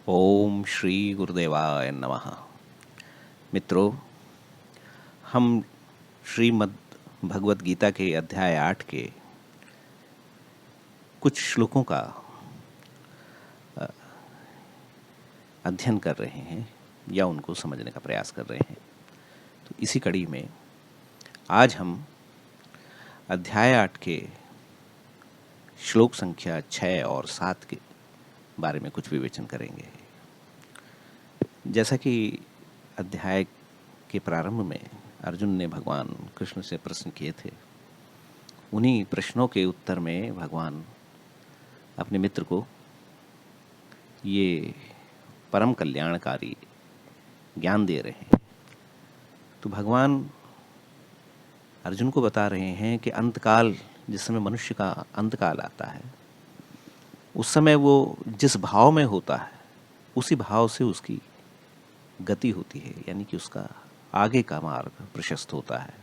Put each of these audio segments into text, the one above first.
ओम श्री गुरुदेवाय नमः। मित्रों, हम श्रीमद् भगवत गीता के अध्याय 8 के कुछ श्लोकों का अध्ययन कर रहे हैं या उनको समझने का प्रयास कर रहे हैं। तो इसी कड़ी में आज हम अध्याय 8 के श्लोक संख्या 6 और 7 के बारे में कुछ विवेचन करेंगे। जैसा कि अध्याय के प्रारंभ में अर्जुन ने भगवान कृष्ण से प्रश्न किए थे, उन्हीं प्रश्नों के उत्तर में भगवान अपने मित्र को ये परम कल्याणकारी ज्ञान दे रहे हैं। तो भगवान अर्जुन को बता रहे हैं कि अंतकाल, जिस समय मनुष्य का अंतकाल आता है, उस समय वो जिस भाव में होता है उसी भाव से उसकी गति होती है, यानी कि उसका आगे का मार्ग प्रशस्त होता है।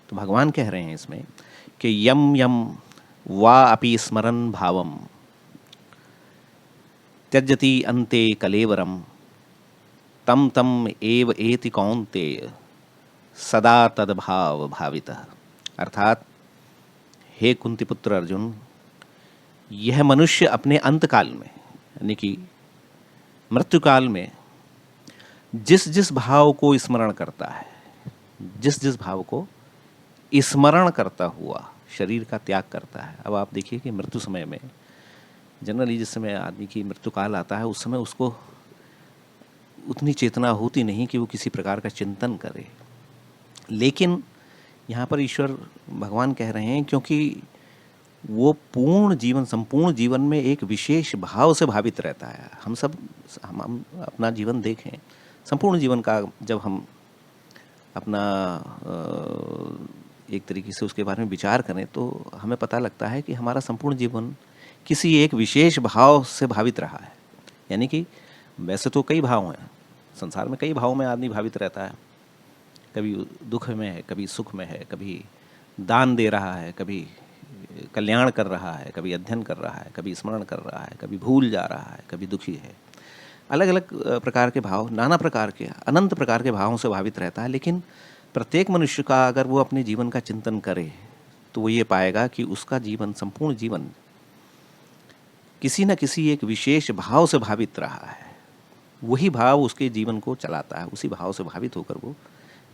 तो भगवान कह रहे हैं इसमें कि यम यम वा अपि स्मरन् भावम त्यजति अन्ते कलेवरम तम तम एव एति कौन्तेय सदा तद्भाव भावितः। अर्थात, हे कुंती पुत्र अर्जुन, यह मनुष्य अपने अंतकाल में, यानी कि मृत्युकाल में जिस जिस भाव को स्मरण करता है, जिस जिस भाव को स्मरण करता हुआ शरीर का त्याग करता है। अब आप देखिए कि मृत्यु समय में जनरली जिस समय आदमी की मृत्यु काल आता है, उस समय उसको उतनी चेतना होती नहीं कि वो किसी प्रकार का चिंतन करे। लेकिन यहाँ पर ईश्वर भगवान कह रहे हैं, क्योंकि वो पूर्ण जीवन, संपूर्ण जीवन में एक विशेष भाव से भावित रहता है। हम अपना जीवन देखें, संपूर्ण जीवन का जब हम अपना एक तरीके से उसके बारे में विचार करें, तो हमें पता लगता है कि हमारा संपूर्ण जीवन किसी एक विशेष भाव से भावित रहा है। यानी कि वैसे तो कई भाव हैं, संसार में कई भाव में आदमी भावित रहता है। कभी दुख में है, कभी सुख में है, कभी दान दे रहा है, कभी कल्याण कर रहा है, कभी अध्ययन कर रहा है, कभी स्मरण कर रहा है, कभी भूल जा रहा है, कभी दुखी है। अलग अलग प्रकार के भाव, नाना प्रकार के, अनंत प्रकार के भावों से भावित रहता है। लेकिन प्रत्येक मनुष्य का अगर वो अपने जीवन का चिंतन करे तो वो ये पाएगा कि उसका जीवन, संपूर्ण जीवन किसी न किसी एक विशेष भाव से भावित रहा है। वही भाव उसके जीवन को चलाता है, उसी भाव से भावित होकर वो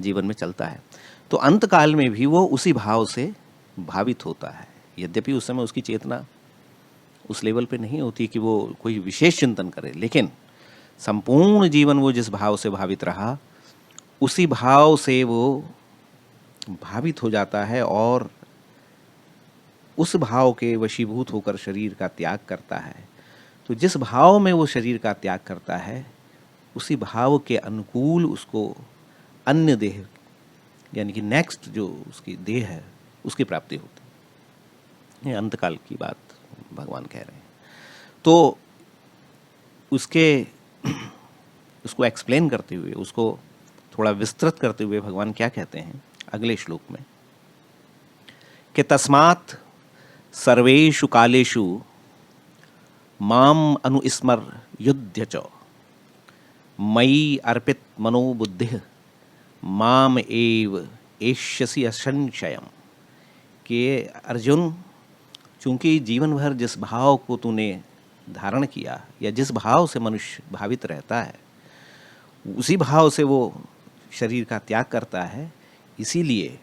जीवन में चलता है। तो अंतकाल में भी वो उसी भाव से भावित होता है। यद्यपि उस समय उसकी चेतना उस लेवल पे नहीं होती कि वो कोई विशेष चिंतन करे, लेकिन संपूर्ण जीवन वो जिस भाव से भावित रहा, उसी भाव से वो भावित हो जाता है और उस भाव के वशीभूत होकर शरीर का त्याग करता है। तो जिस भाव में वो शरीर का त्याग करता है, उसी भाव के अनुकूल उसको अन्य देह, यानी कि नेक्स्ट जो उसकी देह है, उसकी प्राप्ति होती है। ये अंतकाल की बात भगवान कह रहे हैं। तो उसको एक्सप्लेन करते हुए, उसको थोड़ा विस्तृत करते हुए भगवान क्या कहते हैं अगले श्लोक में कि तस्मात् सर्वेषु कालेषु माम अनुस्मर युध्य च मयि अर्पित मनोबुद्धिः माम एव एष्यसि असंशयम्। कि अर्जुन, चूंकि जीवन भर जिस भाव को तूने धारण किया, या जिस भाव से मनुष्य भावित रहता है, उसी भाव से वो शरीर का त्याग करता है। इसीलिए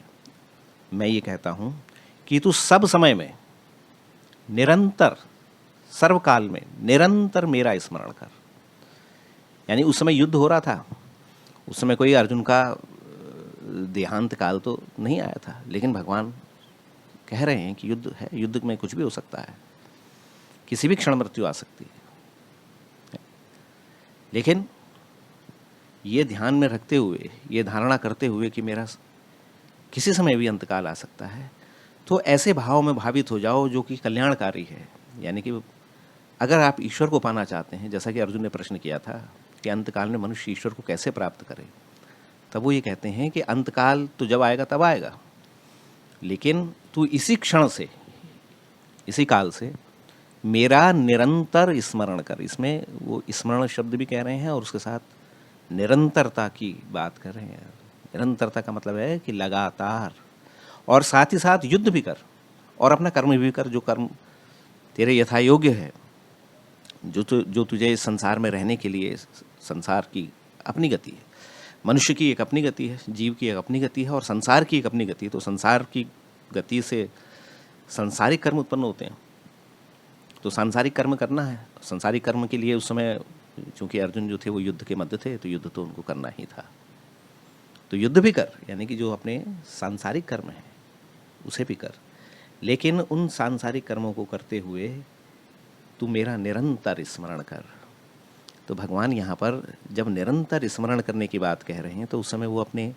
मैं ये कहता हूँ कि तू सब समय में निरंतर, सर्वकाल में निरंतर मेरा स्मरण कर। यानी उस समय युद्ध हो रहा था, उस समय कोई अर्जुन का देहांत काल तो नहीं आया था, लेकिन भगवान कह रहे हैं कि युद्ध है, युद्ध में कुछ भी हो सकता है, किसी भी क्षण मृत्यु आ सकती है। लेकिन ये ध्यान में रखते हुए, ये धारणा करते हुए कि मेरा किसी समय भी अंतकाल आ सकता है, तो ऐसे भाव में भावित हो जाओ जो कि कल्याणकारी है। यानी कि अगर आप ईश्वर को पाना चाहते हैं, जैसा कि अर्जुन ने प्रश्न किया था कि अंतकाल में मनुष्य ईश्वर को कैसे प्राप्त करे, तब वो ये कहते हैं कि अंतकाल तो जब आएगा तब आएगा, लेकिन तू इसी क्षण से, इसी काल से मेरा निरंतर स्मरण कर। इसमें वो स्मरण शब्द भी कह रहे हैं और उसके साथ निरंतरता की बात कर रहे हैं। निरंतरता का मतलब है कि लगातार, और साथ ही साथ युद्ध भी कर और अपना कर्म भी कर, जो कर्म तेरे यथा योग्य है, जो तुझे इस संसार में रहने के लिए। संसार की अपनी गति है, मनुष्य की एक अपनी गति है, जीव की एक अपनी गति है और संसार की एक अपनी गति है। तो संसार की गति से सांसारिक कर्म उत्पन्न होते हैं, तो सांसारिक कर्म करना है। सांसारिक कर्म के लिए उस समय चूंकि अर्जुन जो थे वो युद्ध के मध्य थे, तो युद्ध तो उनको करना ही था। तो युद्ध भी कर, यानी कि जो अपने सांसारिक कर्म है उसे भी कर, लेकिन उन सांसारिक कर्मों को करते हुए तू मेरा निरंतर स्मरण कर। तो भगवान यहाँ पर जब निरंतर स्मरण करने की बात कह रहे हैं तो उस समय वो अपने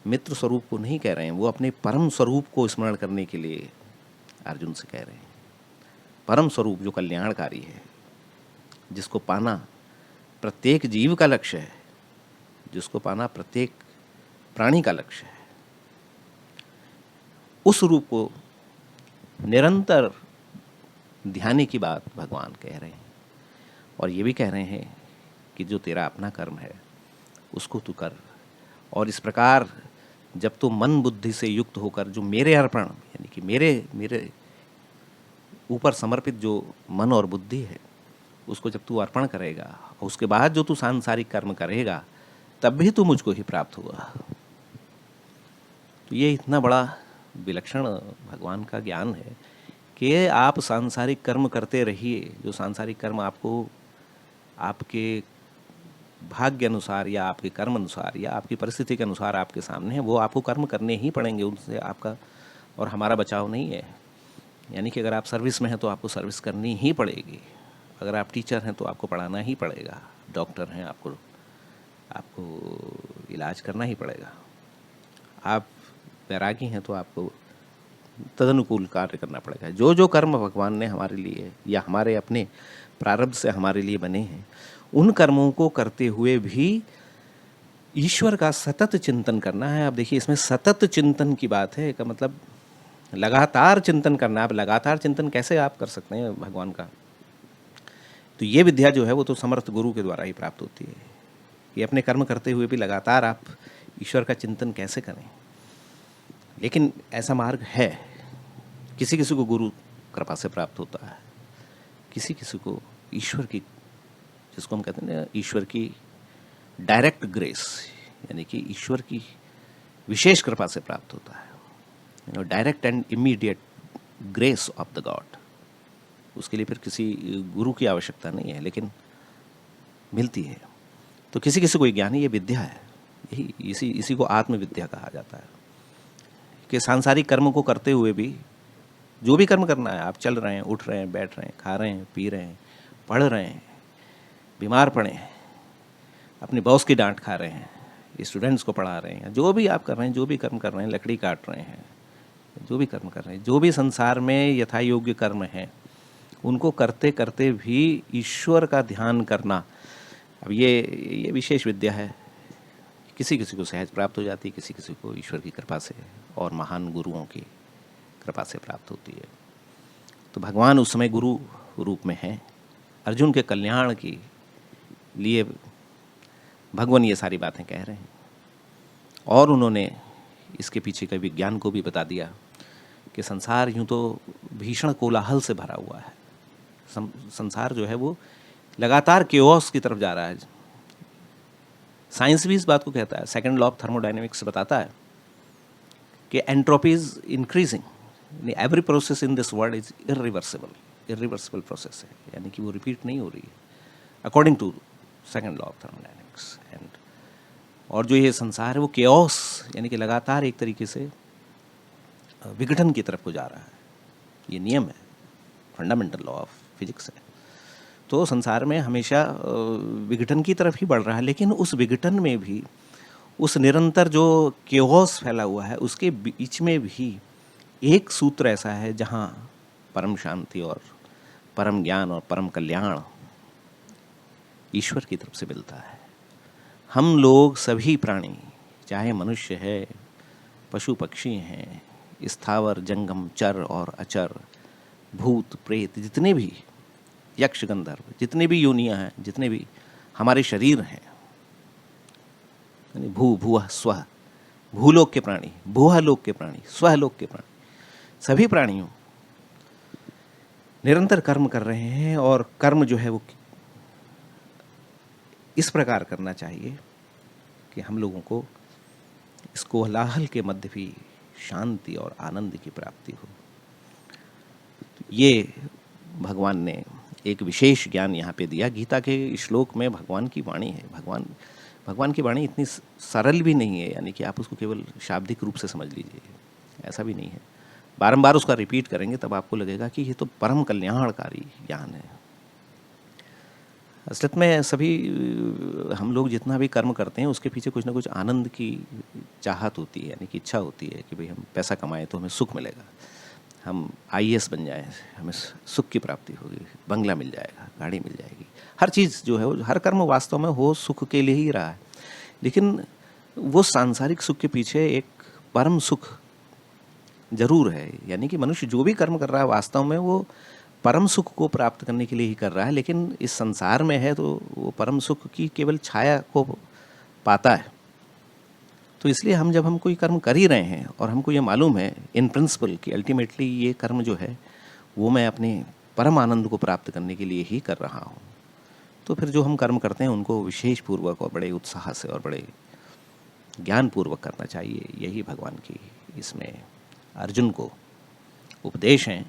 मित्र स्वरूप को नहीं कह रहे हैं, वो अपने परम स्वरूप को स्मरण करने के लिए अर्जुन से कह रहे हैं। परम स्वरूप जो कल्याणकारी है, जिसको पाना प्रत्येक जीव का लक्ष्य है, जिसको पाना प्रत्येक प्राणी का लक्ष्य है, उस रूप को निरंतर ध्यान की बात भगवान कह रहे हैं। और ये भी कह रहे हैं कि जो तेरा अपना कर्म है उसको तू कर, और इस प्रकार जब तू मन बुद्धि से युक्त होकर जो मेरे अर्पण, यानी कि मेरे ऊपर समर्पित जो मन और बुद्धि है उसको जब तू अर्पण करेगा और उसके बाद जो तू सांसारिक कर्म करेगा, तब भी तू मुझको ही प्राप्त होगा। तो ये इतना बड़ा विलक्षण भगवान का ज्ञान है कि आप सांसारिक कर्म करते रहिए। जो सांसारिक कर्म आपको आपके भाग्य अनुसार या आपके कर्म अनुसार या आपकी परिस्थिति के अनुसार आपके सामने है, वो आपको कर्म करने ही पड़ेंगे। उनसे आपका और हमारा बचाव नहीं है। यानी कि अगर आप सर्विस में हैं तो आपको सर्विस करनी ही पड़ेगी, अगर आप टीचर हैं तो आपको पढ़ाना ही पड़ेगा, डॉक्टर हैं आपको इलाज करना ही पड़ेगा, आप वैरागी हैं तो आपको तदनुकूल कार्य करना पड़ेगा। जो जो कर्म भगवान ने हमारे लिए या हमारे अपने प्रारब्ध से हमारे लिए बने हैं, उन कर्मों को करते हुए भी ईश्वर का सतत चिंतन करना है। अब देखिए इसमें सतत चिंतन की बात है, का मतलब लगातार चिंतन करना। अब लगातार चिंतन कैसे आप कर सकते हैं भगवान का? तो ये विद्या जो है वो तो समर्थ गुरु के द्वारा ही प्राप्त होती है। ये अपने कर्म करते हुए भी लगातार आप ईश्वर का चिंतन कैसे करें? लेकिन ऐसा मार्ग है, किसी किसी को गुरु कृपा से प्राप्त होता है, किसी किसी को ईश्वर की, जिसको हम कहते हैं ना, ईश्वर की डायरेक्ट ग्रेस, यानी कि ईश्वर की विशेष कृपा से प्राप्त होता है। Direct and immediate grace of the God. उसके लिए फिर किसी गुरु की आवश्यकता नहीं है, लेकिन मिलती है। तो किसी किसी को ज्ञान, ये विद्या है, यही इसी को आत्मविद्या कहा जाता है कि सांसारिक कर्म को करते हुए भी जो भी कर्म करना है, आप चल रहे हैं, उठ रहे हैं, बैठ रहे हैं, खा रहे हैं, पी रहे हैं, पढ़ रहे हैं, बीमार पड़े हैं, अपने बॉस की डांट खा रहे हैं, स्टूडेंट्स को पढ़ा रहे हैं, जो भी आप कर रहे हैं, जो भी कर्म कर रहे हैं, लकड़ी काट रहे हैं, जो भी कर्म कर रहे हैं, जो भी संसार में यथा योग्य कर्म है, उनको करते करते भी ईश्वर का ध्यान करना। अब ये विशेष विद्या है, किसी किसी को सहज प्राप्त हो जाती है, किसी किसी को ईश्वर की कृपा से और महान गुरुओं की कृपा से प्राप्त होती है। तो भगवान उस समय गुरु रूप में हैं, अर्जुन के कल्याण के लिए भगवान ये सारी बातें कह रहे हैं। और उन्होंने इसके पीछे के विज्ञान को भी बता दिया कि संसार यूँ तो भीषण कोलाहल से भरा हुआ है। संसार जो है वो लगातार केओस की तरफ जा रहा है। साइंस भी इस बात को कहता है, सेकंड लॉ ऑफ थर्मोडायनेमिक्स बताता है कि entropy is increasing, every process in this world is irreversible process है, यानी कि वो रिपीट नहीं हो रही है according to second law of thermodynamics. And और जो ये संसार है वो केओस, यानी कि लगातार एक तरीके से विघटन की तरफ को जा रहा है। ये नियम है, फंडामेंटल लॉ ऑफ फिजिक्स है। तो संसार में हमेशा विघटन की तरफ ही बढ़ रहा है, लेकिन उस विघटन में भी, उस निरंतर जो केओस फैला हुआ है, उसके बीच में भी एक सूत्र ऐसा है जहाँ परम शांति और परम ज्ञान और परम कल्याण ईश्वर की तरफ से मिलता है। हम लोग सभी प्राणी, चाहे मनुष्य है, पशु पक्षी हैं, स्थावर जंगम, चर और अचर, भूत प्रेत, जितने भी यक्ष गंधर्व, जितने भी योनियां हैं, जितने भी हमारे शरीर हैं, यानी भू भुवः स्वः, भूलोक के प्राणी, भुवः लोक के प्राणी, स्वः लोक के प्राणी, सभी प्राणियों निरंतर कर्म कर रहे हैं। और कर्म जो है वो इस प्रकार करना चाहिए कि हम लोगों को इस कोलाहल के मध्य भी शांति और आनंद की प्राप्ति हो। ये भगवान ने एक विशेष ज्ञान यहाँ पे दिया। गीता के श्लोक में भगवान की वाणी है। भगवान की वाणी इतनी सरल भी नहीं है, यानी कि आप उसको केवल शाब्दिक रूप से समझ लीजिए, ऐसा भी नहीं है। बारंबार उसका रिपीट करेंगे तब आपको लगेगा कि ये तो परम कल्याणकारी ज्ञान है। असलियत में सभी हम लोग जितना भी कर्म करते हैं उसके पीछे कुछ ना कुछ आनंद की चाहत होती है, यानी कि इच्छा होती है कि भाई हम पैसा कमाएं तो हमें सुख मिलेगा, हम आईएएस बन जाएं हमें सुख की प्राप्ति होगी, बंगला मिल जाएगा, गाड़ी मिल जाएगी। हर चीज़ जो है, हर कर्म वास्तव में हो सुख के लिए ही रहा है। लेकिन वो सांसारिक सुख के पीछे एक परम सुख जरूर है। यानी कि मनुष्य जो भी कर्म कर रहा है वास्तव में वो परम सुख को प्राप्त करने के लिए ही कर रहा है। लेकिन इस संसार में है तो वो परम सुख की केवल छाया को पाता है। तो इसलिए जब हम कोई कर्म कर ही रहे हैं और हमको ये मालूम है इन प्रिंसिपल कि अल्टीमेटली ये कर्म जो है वो मैं अपने परम आनंद को प्राप्त करने के लिए ही कर रहा हूँ, तो फिर जो हम कर्म करते हैं उनको विशेष पूर्वक और बड़े उत्साह से और बड़े ज्ञान पूर्वक करना चाहिए। यही भगवान की इसमें अर्जुन को उपदेश हैं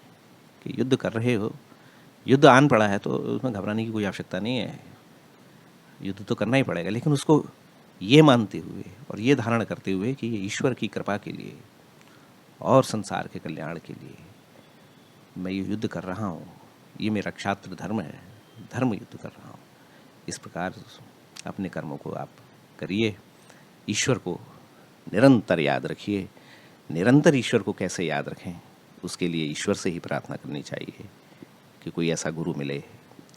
कि युद्ध कर रहे हो, युद्ध आन पड़ा है तो उसमें घबराने की कोई आवश्यकता नहीं है, युद्ध तो करना ही पड़ेगा। लेकिन उसको ये मानते हुए और ये धारण करते हुए कि ये ईश्वर की कृपा के लिए और संसार के कल्याण के लिए मैं ये युद्ध कर रहा हूँ, ये मेरा क्षात्र धर्म है, धर्म युद्ध कर रहा हूँ। इस प्रकार अपने कर्मों को आप करिए, ईश्वर को निरंतर याद रखिए। निरंतर ईश्वर को कैसे याद रखें, उसके लिए ईश्वर से ही प्रार्थना करनी चाहिए कि कोई ऐसा गुरु मिले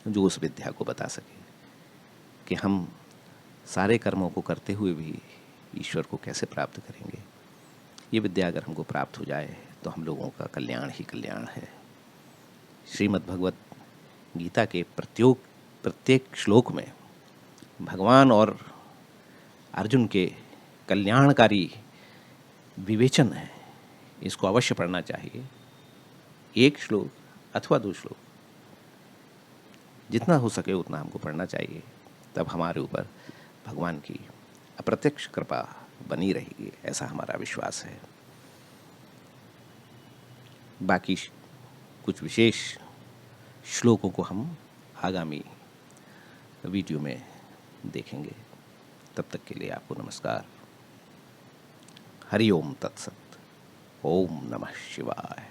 जो उस विद्या को बता सके कि हम सारे कर्मों को करते हुए भी ईश्वर को कैसे प्राप्त करेंगे। ये विद्या अगर हमको प्राप्त हो जाए तो हम लोगों का कल्याण ही कल्याण है। श्रीमद् भगवत गीता के प्रत्येक श्लोक में भगवान और अर्जुन के कल्याणकारी विवेचन है। इसको अवश्य पढ़ना चाहिए, एक श्लोक अथवा 2 श्लोक, जितना हो सके उतना हमको पढ़ना चाहिए। तब हमारे ऊपर भगवान की अप्रत्यक्ष कृपा बनी रहेगी, ऐसा हमारा विश्वास है। बाकी कुछ विशेष श्लोकों को हम आगामी वीडियो में देखेंगे। तब तक के लिए आपको नमस्कार। हरि ओम तत्सत। ओम नमः शिवाय।